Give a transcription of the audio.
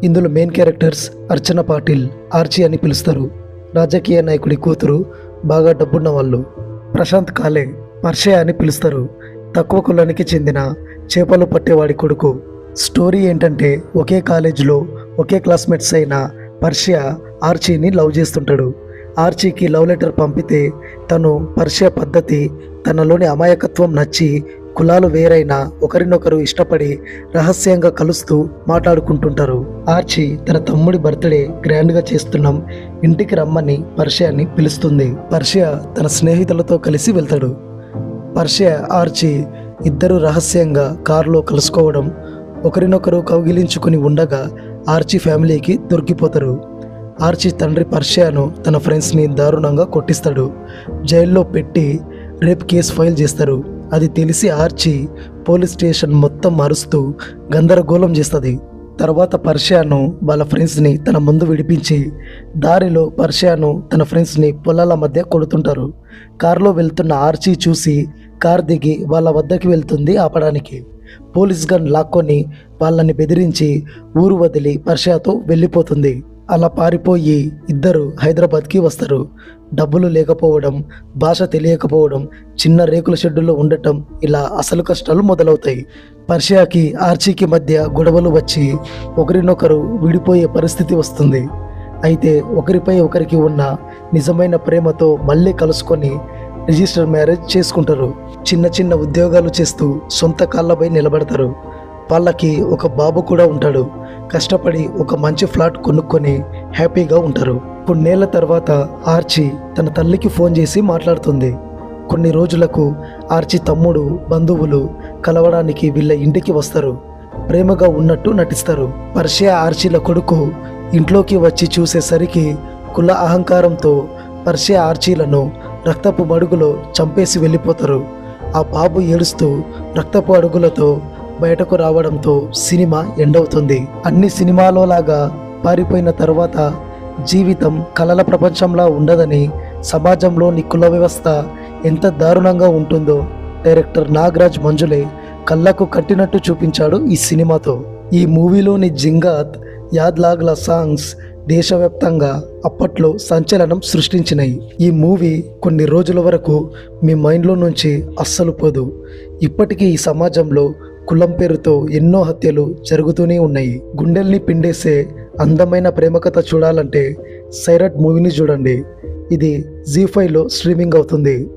ఇందులో main characters అర్చన Patil, arch అని పిలుస్తారు. రాజకీయ నాయకుడి కూతురు, బాగా డబ్బున్న వాళ్ళు. ప్రశాంత్ కాలే, పర్షియా అని పిలుస్తారు. తక్కువ కులానికి చెందిన చేపలు పట్టేవాడి కొడుకు. స్టోరీ ఏంటంటే ఒకే కాలేజీలో ఒకే క్లాస్మేట్స్ అయిన పర్షియా ఆర్చీని లవ్ చేస్తుంటాడు. ఆర్చీకి లవ్ లెటర్ పంపితే తను పర్షియా పద్ధతి, తనలోని అమాయకత్వం నచ్చి కులాలు వేరైనా ఒకరినొకరు ఇష్టపడి రహస్యంగా కలుస్తూ మాట్లాడుకుంటుంటారు. ఆర్చీ తన తమ్ముడి బర్త్డే గ్రాండ్గా చేస్తున్నాం, ఇంటికి రమ్మని పర్షియాని పిలుస్తుంది. పర్షియా తన స్నేహితులతో కలిసి వెళ్తాడు. పర్షియా, ఆర్చీ ఇద్దరు రహస్యంగా కారులో కలుసుకోవడం, ఒకరినొకరు కౌగిలించుకుని ఉండగా ఆర్చీ ఫ్యామిలీకి దొరికిపోతారు. ఆర్చీ తండ్రి పర్షియాను తన ఫ్రెండ్స్ని దారుణంగా కొట్టిస్తాడు. జైల్లో పెట్టి రేప్ కేసు ఫైల్ చేస్తారు. అది తెలిసి ఆర్చీ పోలీస్ స్టేషన్ మొత్తం అరుస్తూ గందరగోళం చేస్తుంది. తర్వాత పర్షియాను వాళ్ళ ఫ్రెండ్స్ని తన ముందు విడిపించి దారిలో పర్షియాను తన ఫ్రెండ్స్ని పొలాల మధ్య కొడుతుంటారు. కారులో వెళ్తున్న ఆర్చీ చూసి కార్ దిగి వాళ్ళ వద్దకి వెళ్తుంది ఆపడానికి. పోలీస్ గన్ లాక్కొని వాళ్ళని బెదిరించి ఊరు వదిలి పర్షియాతో వెళ్ళిపోతుంది. అలా పారిపోయి ఇద్దరు హైదరాబాద్కి వస్తారు. డబ్బులు లేకపోవడం, భాష తెలియకపోవడం, చిన్న రేకుల షెడ్డులో ఉండటం, ఇలా అసలు కష్టాలు మొదలవుతాయి. పర్షియాకి ఆర్చీకి మధ్య గొడవలు వచ్చి ఒకరినొకరు విడిపోయే పరిస్థితి వస్తుంది. అయితే ఒకరిపై ఒకరికి ఉన్న నిజమైన ప్రేమతో మళ్ళీ కలుసుకొని రిజిస్టర్ మ్యారేజ్ చేసుకుంటారు. చిన్న చిన్న ఉద్యోగాలు చేస్తూ సొంత కాళ్ళపై నిలబడతారు. వాళ్ళకి ఒక బాబు కూడా ఉంటాడు. కష్టపడి ఒక మంచి ఫ్లాట్ కొనుక్కొని హ్యాపీగా ఉంటారు. కొన్నేళ్ల తర్వాత ఆర్చీ తన తల్లికి ఫోన్ చేసి మాట్లాడుతుంది. కొన్ని రోజులకు ఆర్చీ తమ్ముడు, బంధువులు కలవడానికి వీళ్ళ ఇంటికి వస్తారు. ప్రేమగా ఉన్నట్టు నటిస్తారు. పర్షియా ఆర్చీల కొడుకు ఇంట్లోకి వచ్చి చూసేసరికి కుల అహంకారంతో పర్షియా ఆర్చీలను రక్తపు మడుగులో చంపేసి వెళ్ళిపోతారు. ఆ బాబు ఏడుస్తూ రక్తపు అడుగులతో బయటకు రావడంతో సినిమా ఎండవుతుంది. అన్ని సినిమాలో లాగా పారిపోయిన తర్వాత జీవితం కలల ప్రపంచంలా ఉండదని, సమాజంలోని కుల వ్యవస్థ ఎంత దారుణంగా ఉంటుందో డైరెక్టర్ నాగరాజ్ మంజులే కళ్ళకు కట్టినట్టు చూపించాడు ఈ సినిమాతో. ఈ మూవీలోని జింగాత్, యాద్ లాగ్ల సాంగ్స్ దేశవ్యాప్తంగా అప్పట్లో సంచలనం సృష్టించినాయి. ఈ మూవీ కొన్ని రోజుల వరకు మీ మైండ్లో నుంచి అస్సలు పోదు. ఇప్పటికీ ఈ సమాజంలో కులం పేరుతో ఎన్నో హత్యలు జరుగుతూనే ఉన్నాయి. గుండెల్ని పిండేసే అందమైన ప్రేమ కథ చూడాలంటే సైరట్ మూవీని చూడండి. ఇది జీ5లో స్ట్రీమింగ్ అవుతుంది.